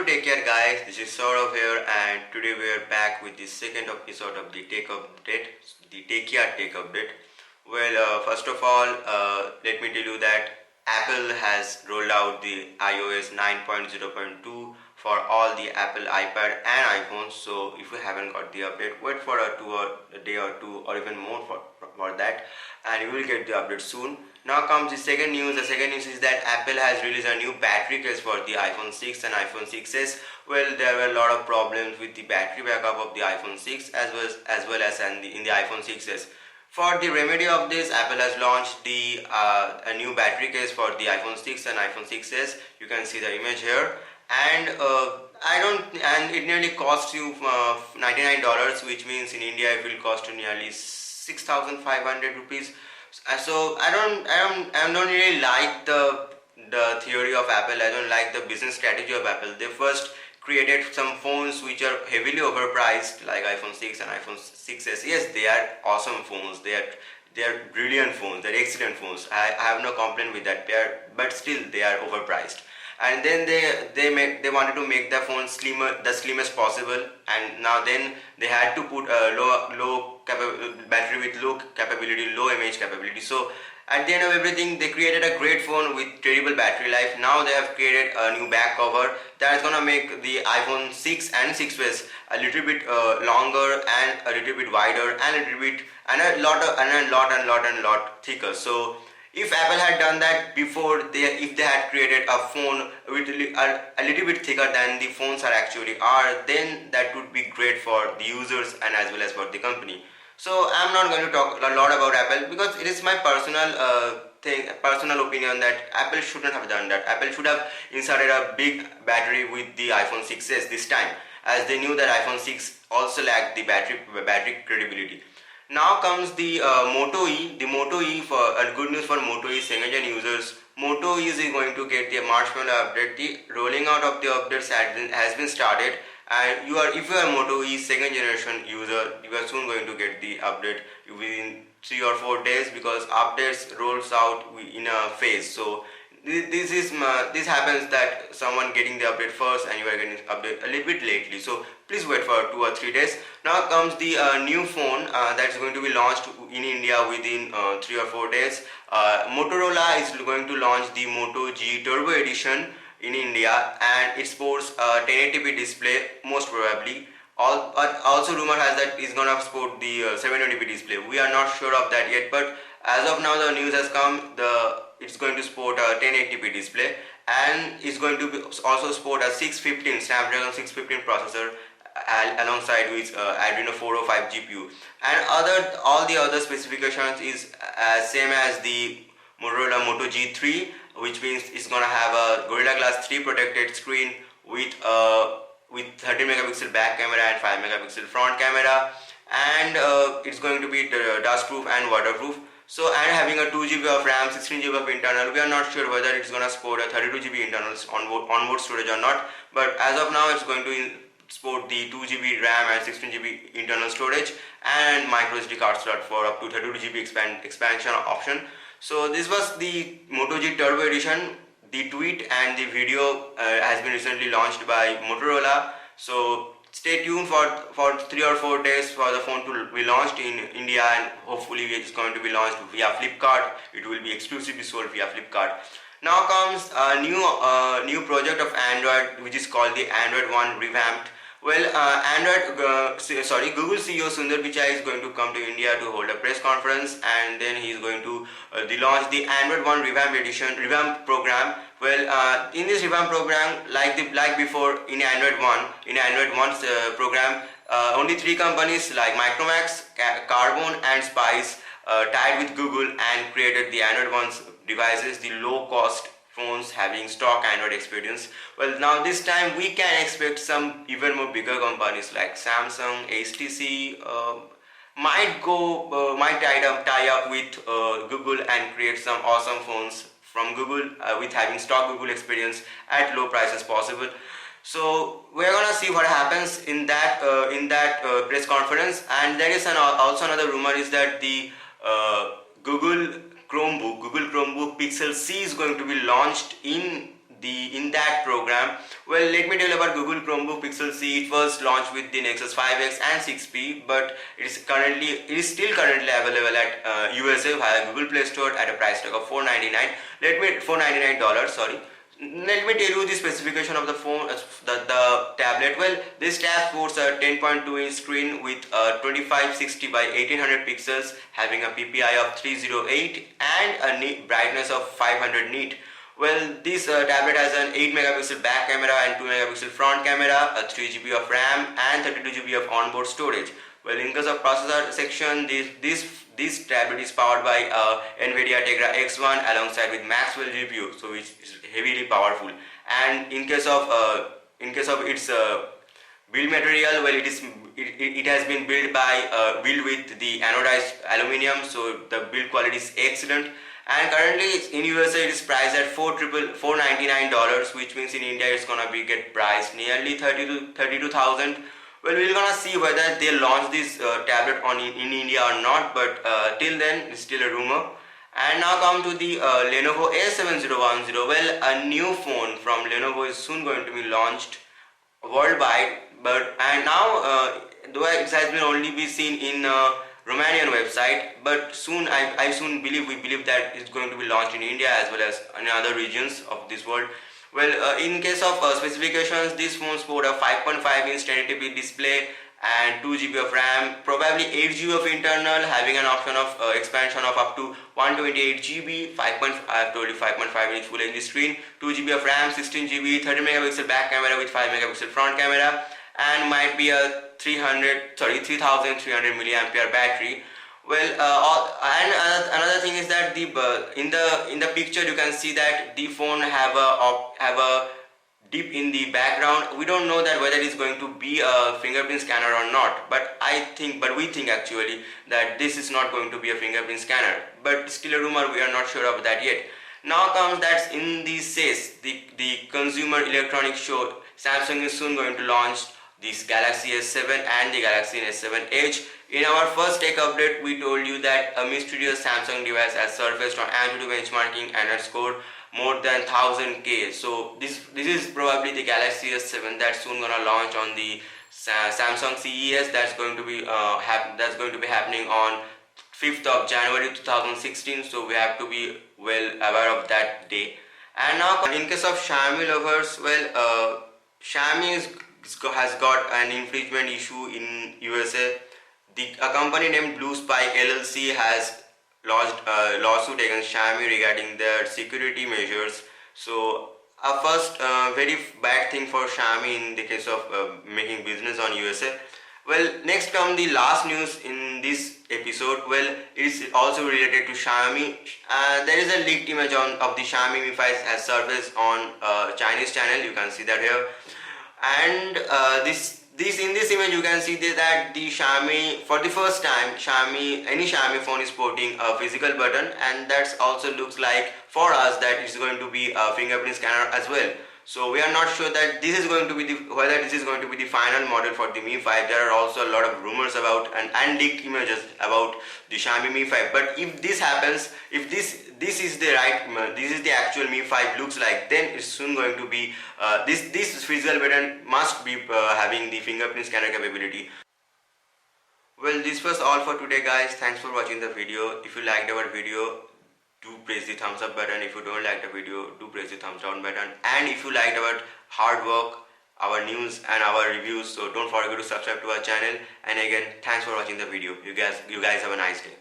take care guys, this is Saurav here and today we are back with the second episode of the Tech Update, the T3chYard Tech Update. Well, first of all, let me tell you that Apple has rolled out the iOS 9.0.2 for all the Apple iPad and iPhones. So if you haven't got the update, wait for a day or two or even more for that, and you will get the update soon. Now comes the second news. The second news is that Apple has released a new battery case for the iPhone 6 and iPhone 6s. Well, there were a lot of problems with the battery backup of the iPhone 6 as well as in the iPhone 6s. For the remedy of this, Apple has launched a new battery case for the iPhone 6 and iPhone 6s. You can see the image here, and it nearly costs you $99, which means in India it will cost you nearly 6,500 rupees. So I don't really like the theory of Apple. I don't like the business strategy of Apple. They first created some phones which are heavily overpriced, like iPhone 6 and iPhone 6s. Yes, they are awesome phones. They are brilliant phones. They are excellent phones. I have no complaint with that. But still they are overpriced. And then they wanted to make the phone slimmer, the slimmest possible, and now then they had to put a battery with low capability, low mAh capability. So at the end of everything, they created a great phone with terrible battery life. Now they have created a new back cover that is gonna make the iPhone 6 and 6s a little bit longer and a little bit wider and a lot thicker. So if Apple had done that before, if they had created a phone with a little bit thicker than the phones actually are, then that would be great for the users and as well as for the company. So I'm not going to talk a lot about Apple because it is my personal opinion that Apple shouldn't have done that. Apple should have inserted a big battery with the iPhone 6s this time, as they knew that iPhone 6 also lacked the battery credibility. Now comes the Moto E. The Moto E, for good news for Moto E second-gen users. Moto E is going to get the Marshmallow update. The rolling out of the updates has been started, and if you are a Moto E second generation user, you are soon going to get the update within 3 or 4 days, because updates rolls out in a phase. So this happens that someone getting the update first and you are getting the update a little bit lately, so please wait for 2 or 3 days. Now comes the new phone that's going to be launched in India within 3 or 4 days. Motorola is going to launch the Moto G Turbo edition in India, and it sports a 1080p display most probably. But also rumor has that it's gonna support the 720p display. We are not sure of that yet, but as of now the news has come, it's going to support a 1080p display, and it's going to also support a Snapdragon 615 processor alongside with Adreno 405 GPU, and all the other specifications is same as the Motorola Moto G3, which means it's gonna have a Gorilla Glass 3 protected screen with 30 megapixel back camera and 5 megapixel front camera, and it's going to be dustproof and waterproof. So, and having a 2 GB of RAM, 16 GB of internal. We are not sure whether it's gonna support a 32 GB internal onboard storage or not, but as of now it's going to support the 2 GB RAM and 16 GB internal storage and micro SD card slot for up to 32 GB expansion option. So this was the Moto G Turbo edition. The tweet and the video has been recently launched by Motorola. So stay tuned for 3 or 4 days for the phone to be launched in India, and hopefully it's going to be launched via Flipkart. It will be exclusively sold via Flipkart. Now comes a new project of Android, which is called the Android One revamped. Well, Google CEO Sundar Pichai is going to come to India to hold a press conference, and then he is going to launch the Android One revamp program. Well, in this revamp program, like before in Android One's program, only 3 companies like Micromax, Carbon and Spice tied with Google and created the Android One's devices, the low-cost phones having stock Android experience. Well, now this time we can expect some even more bigger companies like Samsung, HTC might tie up with Google and create some awesome phones from Google with having stock Google experience at low prices possible. So we're gonna see what happens in that press conference. And there is also another rumor is that the Google Chromebook Pixel C is going to be launched in in that program. Well, let me tell you about Google Chromebook Pixel C. It was launched with the Nexus 5X and 6P, but it is still currently available at USA via Google Play Store at a price tag of $499. Sorry. Let me tell you the specification of the phone, the tablet. Well, this tab sports a 10.2-inch screen with a 2560 by 1800 pixels, having a PPI of 308 and a brightness of 500 nit. Well, this tablet has an 8 megapixel back camera and 2 megapixel front camera, a 3 GB of RAM and 32 GB of onboard storage. Well, in case of processor section, this tablet is powered by NVIDIA Tegra X1 alongside with Maxwell GPU, so which is heavily powerful. And in case of its build material, well, it has been built with the anodized aluminium, so the build quality is excellent. And currently in USA it is priced at $499, which means in India it's gonna get priced nearly 32,000. Well, we're gonna see whether they launch this tablet in India or not, but till then it's still a rumor. And now come to the Lenovo S7010. Well, a new phone from Lenovo is soon going to be launched worldwide, and now though it has been only be seen in Romanian website, but soon we believe that it's going to be launched in India as well as in other regions of this world. Well, in case of specifications, this phone sports a 5.5-inch 1080p display and 2 GB of RAM, probably 8 GB of internal, having an option of expansion of up to 128 GB, 5.5-inch full HD screen, 2 GB of RAM, 16 GB, 30 megapixel back camera with 5 megapixel front camera, and might be a 3300 milliampere battery. Well, and another thing is that in the picture you can see that the phone have a dip in the background. We don't know that whether it is going to be a fingerprint scanner or not, but we think actually that this is not going to be a fingerprint scanner, but still a rumor, we are not sure of that yet. Now comes that in the CES, the Consumer Electronics Show, Samsung is soon going to launch this Galaxy S7 and the Galaxy S7 Edge. In our first tech update, we told you that a mysterious Samsung device has surfaced on Antutu benchmarking and has scored more than 1000K. So this is probably the Galaxy S7 that's soon gonna launch on the Samsung CES. That's going to be happening on 5th of January 2016. So we have to be well aware of that day. And now, in case of Xiaomi lovers, well, Xiaomi has got an infringement issue in USA. A company named Blue Spike LLC has lodged a lawsuit against Xiaomi regarding their security measures. So a first very bad thing for Xiaomi in the case of making business on USA. Well, next come the last news in this episode. Well, it is also related to Xiaomi. There is a leaked image of the Xiaomi Mi 5 has surfaced on Chinese channel. You can see that here. And in this image you can see that the Xiaomi, for the first time, any Xiaomi phone is sporting a physical button, and that also looks like for us that it's going to be a fingerprint scanner as well. So we are not sure that this is going to be whether this is going to be the final model for the Mi 5. There are also a lot of rumors about and leaked images about the Xiaomi Mi 5. But if this happens, if this is the actual Mi 5 looks like, then it's soon going to be this physical button must be having the fingerprint scanner capability. Well, this was all for today, guys. Thanks for watching the video. If you liked our video, do press the thumbs up button. If you don't like the video, do press the thumbs down button. And if you liked our hard work, our news and our reviews, so don't forget to subscribe to our channel. And again, thanks for watching the video. You guys have a nice day.